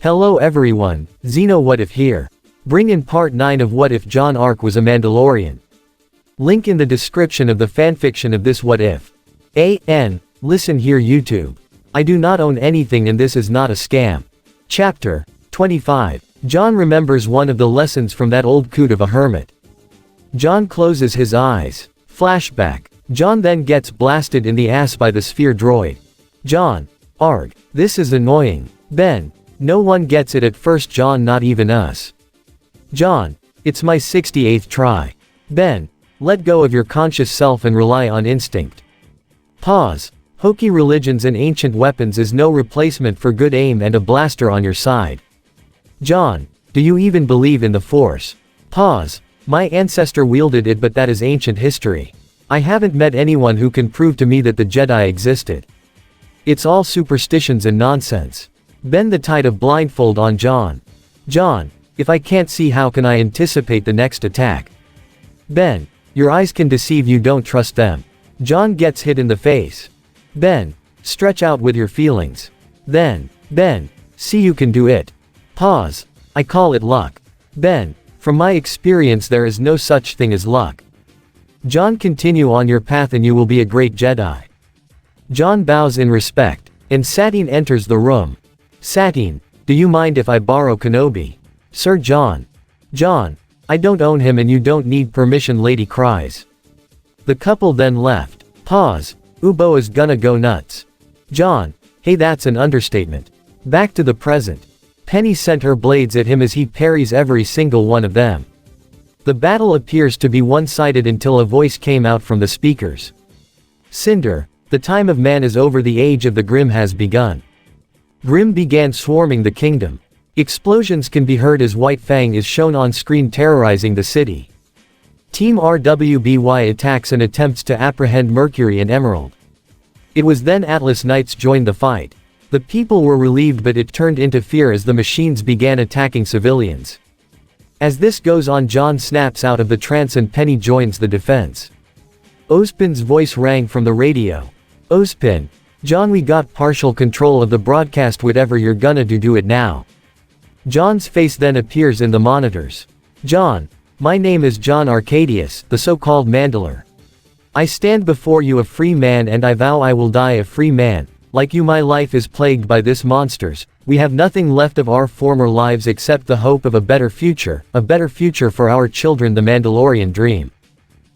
Hello everyone, Xeno What If here. Bring in part 9 of What If Jaune arc was a Mandalorian. Link in the description of the fanfiction of this What If. Listen here YouTube. I do not own anything and this is not a scam. Chapter 25. Jaune remembers one of the lessons from that old coot of a hermit. Jaune closes his eyes. Flashback. Jaune then gets blasted in the ass by the sphere droid. Jaune. Arg. This is annoying. Ben. No one gets it at first, Jaune, not even us. Jaune. It's my 68th try. Ben. Let go of your conscious self and rely on instinct. Pause. Hokey religions and ancient weapons is no replacement for good aim and a blaster on your side. Jaune. Do you even believe in the Force? Pause. My ancestor wielded it, but that is ancient history. I haven't met anyone who can prove to me that the Jedi existed. It's all superstitions and nonsense. Ben. The tide of blindfold on Jaune. Jaune. If I can't see, how can I anticipate the next attack? Ben. Your eyes can deceive you, don't trust them. Jaune gets hit in the face. Ben. Stretch out with your feelings. Then. Ben. See, you can do it. Pause. I call it luck. Ben. From my experience there is no such thing as luck. Jaune. Continue on your path and you will be a great Jedi. Jaune bows in respect. And Satine enters the room. Satine. Do you mind if I borrow Kenobi? Sir Jaune. Jaune. I don't own him and you don't need permission, lady cries. The couple then left. Pause. Ubo is gonna go nuts. Jaune. Hey, that's an understatement. Back to the present. Penny sent her blades at him as he parries every single one of them. The battle appears to be one-sided until a voice came out from the speakers. Cinder. The time of man is over, the age of the Grim has begun. Grim began swarming the kingdom. Explosions can be heard as White Fang is shown on screen terrorizing the city. Team RWBY attacks and attempts to apprehend Mercury and Emerald. It was then Atlas Knights joined the fight. The people were relieved, but it turned into fear as the machines began attacking civilians. As this goes on, Jaune snaps out of the trance and Penny joins the defense. Ozpin's voice rang from the radio. Ozpin. Jaune, we got partial control of the broadcast, whatever you're gonna do it now. Jaune's face then appears in the monitors. Jaune. My name is Jaune Arcadius, the so-called Mandalor. I stand before you a free man and I vow I will die a free man. Like you, my life is plagued by this monsters. We have nothing left of our former lives except the hope of a better future for our children, the Mandalorian dream.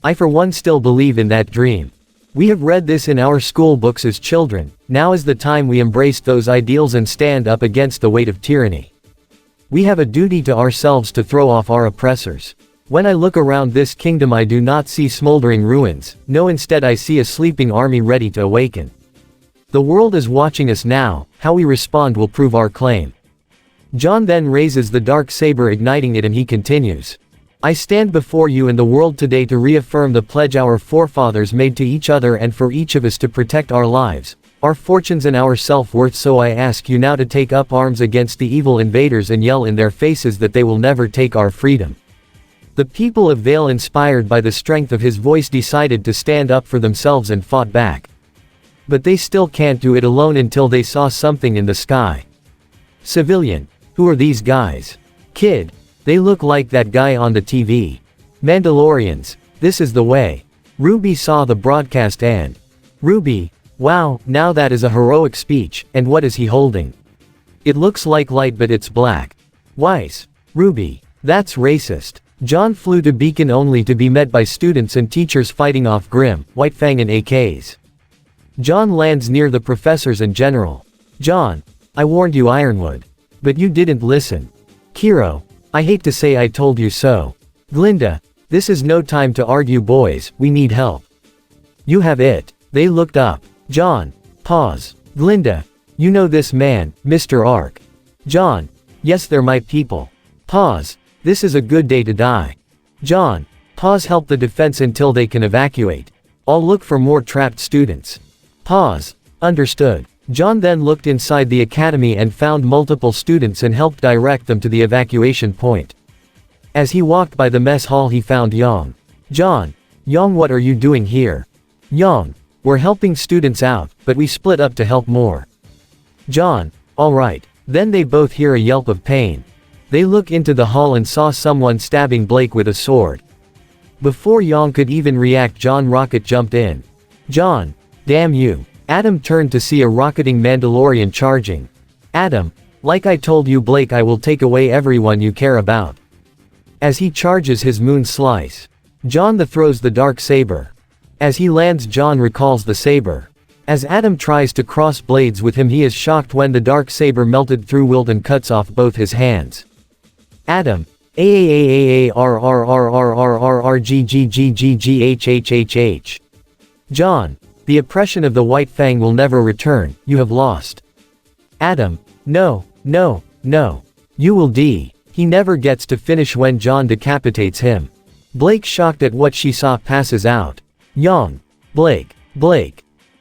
I for one still believe in that dream. We have read this in our school books as children. Now is the time we embrace those ideals and stand up against the weight of tyranny. We have a duty to ourselves to throw off our oppressors. When I look around this kingdom I do not see smoldering ruins, no, instead I see a sleeping army ready to awaken. The world is watching us now, how we respond will prove our claim. Jaune then raises the dark saber, igniting it, and he continues. I stand before you and the world today to reaffirm the pledge our forefathers made to each other and for each of us to protect our lives, our fortunes and our self-worth. So I ask you now to take up arms against the evil invaders and yell in their faces that they will never take our freedom. The people of Vale, inspired by the strength of his voice, decided to stand up for themselves and fought back. But they still can't do it alone until they saw something in the sky. Civilian. Who are these guys? Kid. They look like that guy on the TV. Mandalorians. This is the way. RWBY saw the broadcast and RWBY. Wow, now that is a heroic speech, and what is he holding? It looks like light but it's black. Weiss. RWBY. That's racist. Jaune flew to Beacon only to be met by students and teachers fighting off Grim, White Fang and AKs. Jaune lands near the professors and general. Jaune. I warned you, Ironwood. But you didn't listen. Kiro. I hate to say I told you so. Glinda. This is no time to argue, boys, we need help. You have it. They looked up. Jaune. Pause. Glinda. You know this man, Mr. Ark. Jaune. Yes, they're my people. Pause. This is a good day to die. Jaune. Pause. Help the defense until they can evacuate. I'll look for more trapped students. Pause. Understood. Jaune then looked inside the academy and found multiple students and helped direct them to the evacuation point. As he walked by the mess hall he found Yang. Jaune. Yang, what are you doing here? Yang. We're helping students out, but we split up to help more. Jaune. Alright. Then they both hear a yelp of pain. They look into the hall and saw someone stabbing Blake with a sword. Before Yang could even react, John Rocket jumped in. "John! Damn you!" Adam turned to see a rocketing Mandalorian charging. "Adam, like I told you Blake, I will take away everyone you care about." As he charges his moon slice, John throws the dark saber. As he lands, John recalls the saber. As Adam tries to cross blades with him, he is shocked when the dark saber melted through Wilt and cuts off both his hands. Adam, AAAAARRRRRRGGGGGHHHH. John, the oppression of the White Fang will never return, you have lost. Adam, no, no, no. You will die. He never gets to finish when John decapitates him. Blake, shocked at what she saw, passes out. Yang. Blake.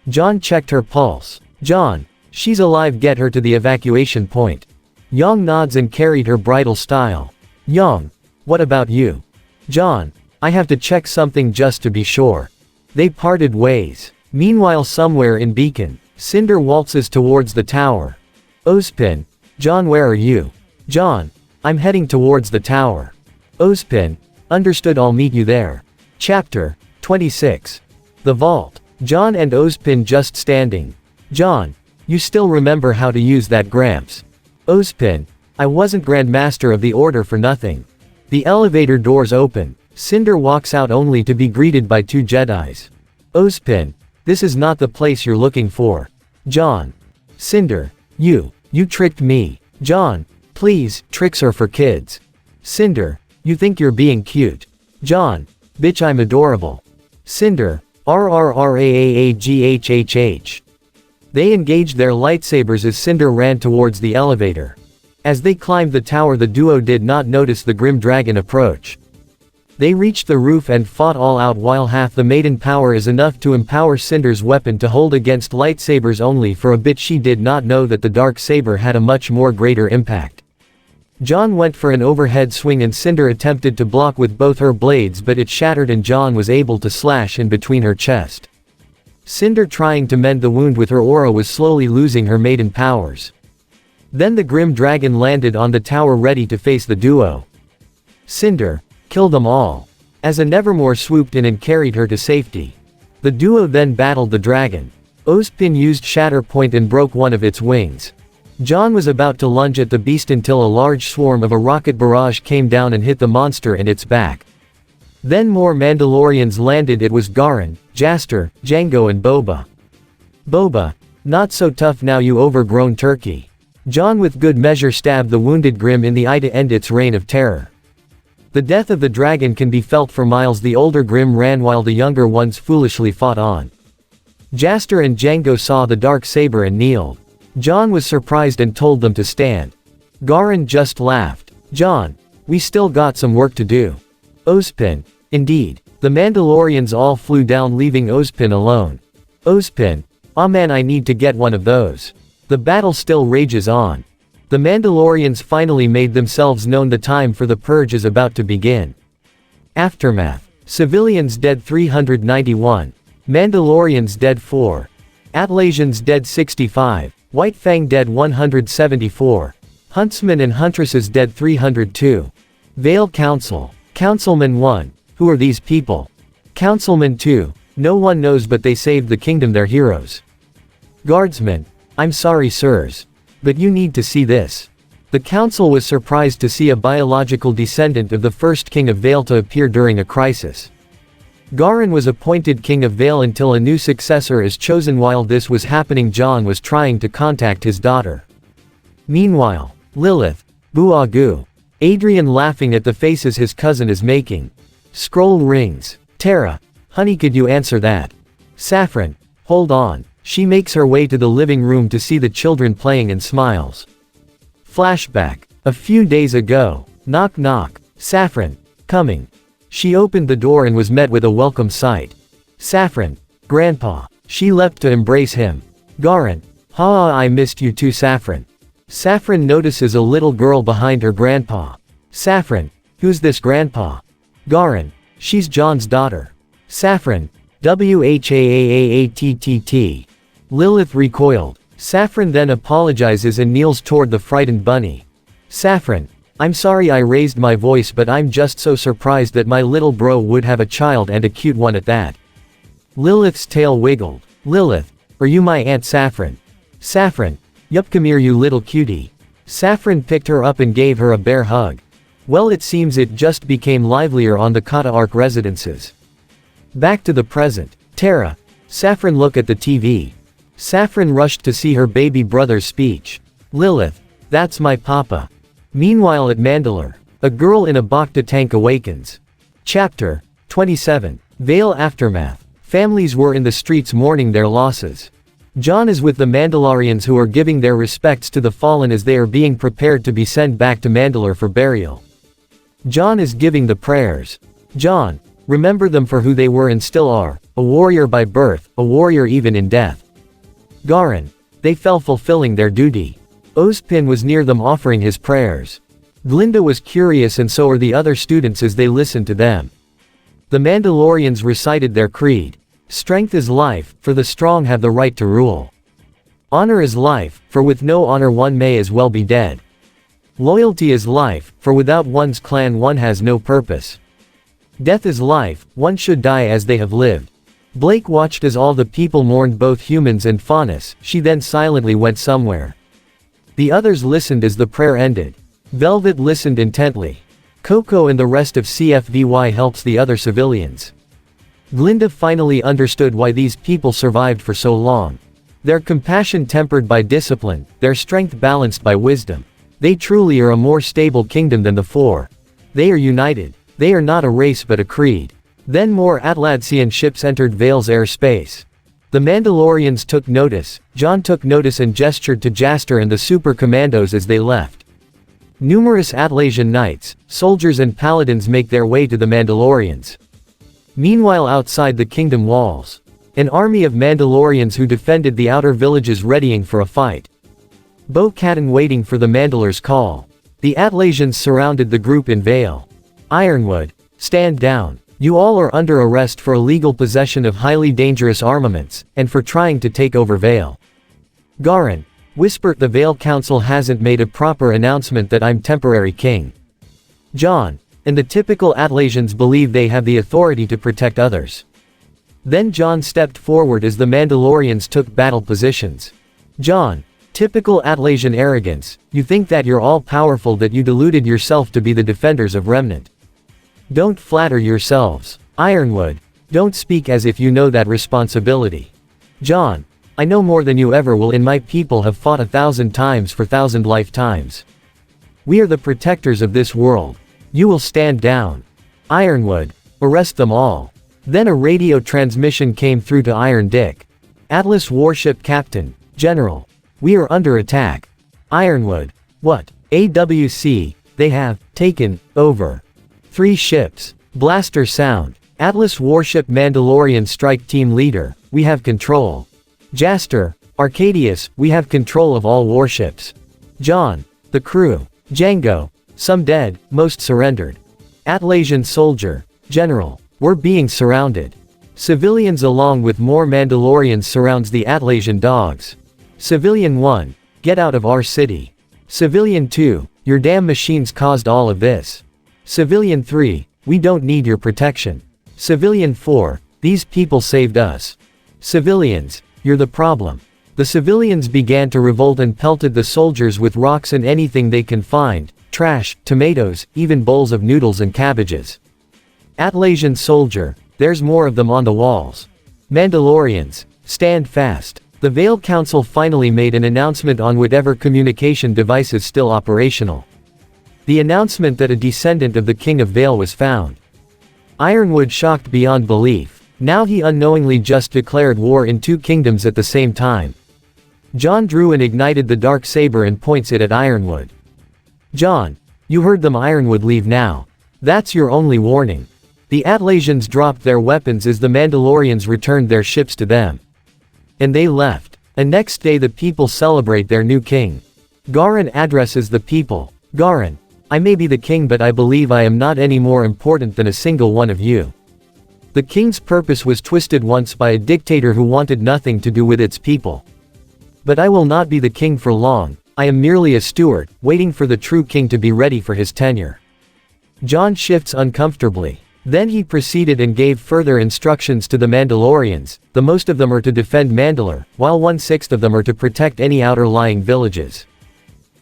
John checked her pulse. John, she's alive, get her to the evacuation point. Yang nods and carried her bridal style. Yang, what about you? John, I have to check something just to be sure. They parted ways. Meanwhile, somewhere in Beacon, Cinder waltzes towards the tower. Ozpin, John, where are you? John, I'm heading towards the tower. Ozpin, understood, I'll meet you there. Chapter 26. The Vault. John and Ozpin just standing. John, you still remember how to use that, Gramps? Ozpin, I wasn't Grand Master of the Order for nothing. The elevator doors open. Cinder walks out only to be greeted by two Jedis. Ozpin, this is not the place you're looking for. John. Cinder, you tricked me. John, please, tricks are for kids. Cinder, you think you're being cute. John, bitch, I'm adorable. Cinder, RRRAAAGHHH. They engaged their lightsabers as Cinder ran towards the elevator. As they climbed the tower, the duo did not notice the Grim Dragon approach. They reached the roof and fought all out, while half the maiden power is enough to empower Cinder's weapon to hold against lightsabers only for a bit. She did not know that the dark saber had a much more greater impact. John went for an overhead swing and Cinder attempted to block with both her blades, but it shattered and John was able to slash in between her chest. Cinder, trying to mend the wound with her aura, was slowly losing her maiden powers. Then the Grim Dragon landed on the tower, ready to face the duo. Cinder, kill them all. As a Nevermore swooped in and carried her to safety. The duo then battled the dragon. Ozpin used Shatter Point and broke one of its wings. John was about to lunge at the beast until a large swarm of a rocket barrage came down and hit the monster in its back. Then more Mandalorians landed. It was Garin, Jaster, Jango and Boba. Boba, not so tough now, you overgrown turkey. John with good measure stabbed the wounded Grim in the eye to end its reign of terror. The death of the dragon can be felt for miles. The older Grim ran while the younger ones foolishly fought on. Jaster and Jango saw the dark saber and kneeled. John was surprised and told them to stand. Garin just laughed. John, we still got some work to do. Ozpin, indeed. The Mandalorians all flew down, leaving Ozpin alone. Ozpin, aw man, I need to get one of those. The battle still rages on. The Mandalorians finally made themselves known. The time for the purge is about to begin. Aftermath. Civilians dead 391. Mandalorians dead 4. Atlasians dead 65. White Fang dead 174. Huntsmen and Huntresses dead 302. Vale Council. Councilman 1. Who are these people? Councilman 2. No one knows, but they saved the kingdom, they're heroes. Guardsmen. I'm sorry, sirs. But you need to see this. The council was surprised to see a biological descendant of the first king of Vale to appear during a crisis. Garin was appointed king of Vale until a new successor is chosen. While this was happening, John was trying to contact his daughter. Meanwhile, Lilith, Buagu, Adrian laughing at the faces his cousin is making. Scroll rings. Tara, honey, could you answer that? Saffron, hold on. She makes her way to the living room to see the children playing and smiles. Flashback. A few days ago. Knock knock. Saffron, coming. She opened the door and was met with a welcome sight. Saffron, Grandpa. She leapt to embrace him. Garin, ha, I missed you too, Saffron. Saffron notices a little girl behind her grandpa. Saffron, who's this grandpa? Garin, she's John's daughter. Saffron, WHAAAATTT. Lilith recoiled. Saffron then apologizes and kneels toward the frightened bunny. Saffron, I'm sorry I raised my voice, but I'm just so surprised that my little bro would have a child, and a cute one at that. Lilith's tail wiggled. Lilith, are you my Aunt Saffron? Saffron, yup, come here you little cutie. Saffron picked her up and gave her a bear hug. Well, it seems it just became livelier on the Kata Arc residences. Back to the present. Tara. Saffron, look at the TV. Saffron rushed to see her baby brother's speech. Lilith, that's my papa. Meanwhile at Mandalore, a girl in a Bacta tank awakens. Chapter 27. Vale Aftermath. Families were in the streets mourning their losses. Jaune is with the Mandalorians, who are giving their respects to the fallen as they are being prepared to be sent back to Mandalore for burial. Jaune is giving the prayers. Jaune, remember them for who they were and still are, a warrior by birth, a warrior even in death. Garen, they fell fulfilling their duty. Ozpin was near them offering his prayers. Glinda was curious, and so are the other students as they listened to them. The Mandalorians recited their creed. Strength is life, for the strong have the right to rule. Honor is life, for with no honor one may as well be dead. Loyalty is life, for without one's clan one has no purpose. Death is life, one should die as they have lived. Blake watched as all the people mourned, both humans and Faunus. She then silently went somewhere. The others listened as the prayer ended. Velvet listened intently. Coco and the rest of CFVY helps the other civilians. Glinda finally understood why these people survived for so long. Their compassion tempered by discipline, their strength balanced by wisdom. They truly are a more stable kingdom than the four. They are united. They are not a race but a creed. Then more Atlantean ships entered Vale's airspace. The Mandalorians took notice. Jaune took notice and gestured to Jaster and the Super Commandos as they left. Numerous Atlassian knights, soldiers and paladins make their way to the Mandalorians. Meanwhile, outside the kingdom walls, an army of Mandalorians who defended the outer villages readying for a fight. Bo-Katan waiting for the Mandalor's call. The Atlassians surrounded the group in Vale. Ironwood, stand down. You all are under arrest for illegal possession of highly dangerous armaments, and for trying to take over Vale. Garen, whisper, the Vale Council hasn't made a proper announcement that I'm temporary king. Jaune, and the typical Atlassians believe they have the authority to protect others. Then Jaune stepped forward as the Mandalorians took battle positions. Jaune, typical Atlassian arrogance, you think that you're all powerful, that you deluded yourself to be the defenders of Remnant. Don't flatter yourselves. Ironwood, don't speak as if you know that responsibility. Jaune, I know more than you ever will, and my people have fought 1,000 times for 1,000 lifetimes. We are the protectors of this world. You will stand down. Ironwood, arrest them all. Then a radio transmission came through to Iron Dick. Atlas Warship Captain, General. We are under attack. Ironwood, what? AWC, they have taken over 3 ships. Blaster sound. Atlas Warship Mandalorian Strike Team Leader, we have control. Jaster, Arcadius, we have control of all warships. Jaune, the crew. Django, some dead, most surrendered. Atlassian Soldier, General, we're being surrounded. Civilians along with more Mandalorians surrounds the Atlassian dogs. Civilian 1, get out of our city. Civilian 2, your damn machines caused all of this. Civilian 3, we don't need your protection. Civilian 4, these people saved us. Civilians, you're the problem. The civilians began to revolt and pelted the soldiers with rocks and anything they can find, trash, tomatoes, even bowls of noodles and cabbages. Atlassian Soldier, there's more of them on the walls. Mandalorians, stand fast. The Vale Council finally made an announcement on whatever communication device is still operational. The announcement that a descendant of the King of Vale was found. Ironwood shocked beyond belief. Now he unknowingly just declared war in 2 kingdoms at the same time. Jaune drew and ignited the dark saber and points it at Ironwood. Jaune, you heard them. Ironwood, leave now. That's your only warning. The Atlassians dropped their weapons as the Mandalorians returned their ships to them. And they left. And next day the people celebrate their new king. Garen addresses the people. Garen, I may be the king, but I believe I am not any more important than a single one of you. The king's purpose was twisted once by a dictator who wanted nothing to do with its people. But I will not be the king for long, I am merely a steward, waiting for the true king to be ready for his tenure. Jaune shifts uncomfortably. Then he proceeded and gave further instructions to the Mandalorians. The most of them are to defend Mandalore, while 1/6 of them are to protect any outer lying villages.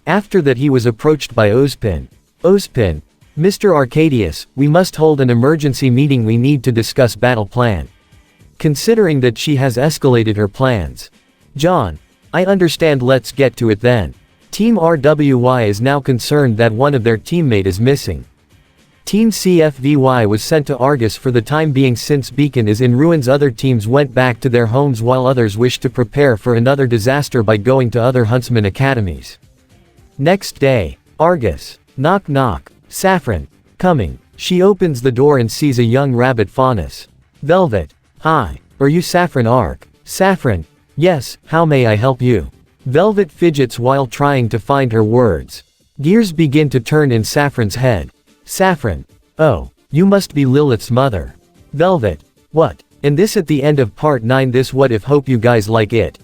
After that he was approached by Ozpin. Ozpin, Mr. Arcadius, we must hold an emergency meeting, we need to discuss battle plan. Considering that she has escalated her plans. Jaune, I understand, let's get to it then. Team RWBY is now concerned that one of their teammate is missing. Team CFVY was sent to Argus for the time being since Beacon is in ruins. Other teams went back to their homes while others wished to prepare for another disaster by going to other huntsman academies. Next day, Argus. Knock knock. Saffron. Coming. She opens the door and sees a young rabbit Faunus. Velvet. Hi. Are you Saffron Ark? Saffron. Yes, how may I help you? Velvet fidgets while trying to find her words. Gears begin to turn in Saffron's head. Saffron. Oh, you must be Lilith's mother. Velvet. What? And this at the end of part 9 this what if. Hope you guys like it.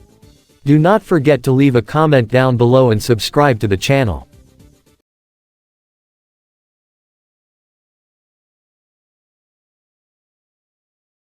Do not forget to leave a comment down below and subscribe to the channel.